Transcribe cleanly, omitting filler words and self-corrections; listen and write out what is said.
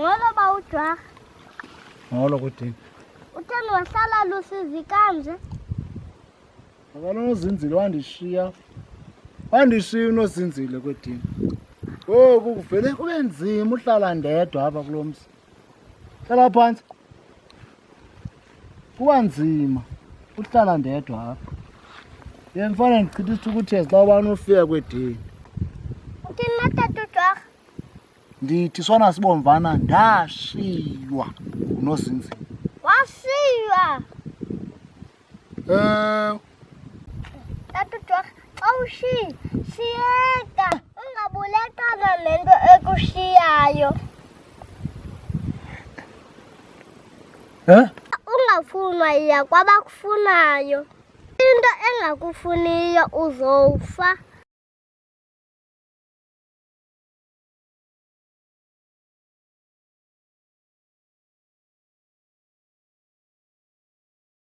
Ngolo bawujwa. Ngolo kuthini? Utheni wahlala lusizi kanje? Akanozinzile wandishiya. Wandishiya unozinzile kwedini. Oh, kuvele kube nzima uhlala ndedwa apha kulomzi. Hlala phansi. Kuba nzima uhlala ndedwa apha. Yemfana ndichithisa ukuthi xa ubani ufika kwedini. Uthini natata ujwa? Ndithi sona sibomvana ndashiywa unozinzile. Washiywa. Tata ujwa, xa shiyeka ungabulekanga nento ekushiyayo. Ungafunwa iya kwabakufunayo. Into engakufuniyo uzofa.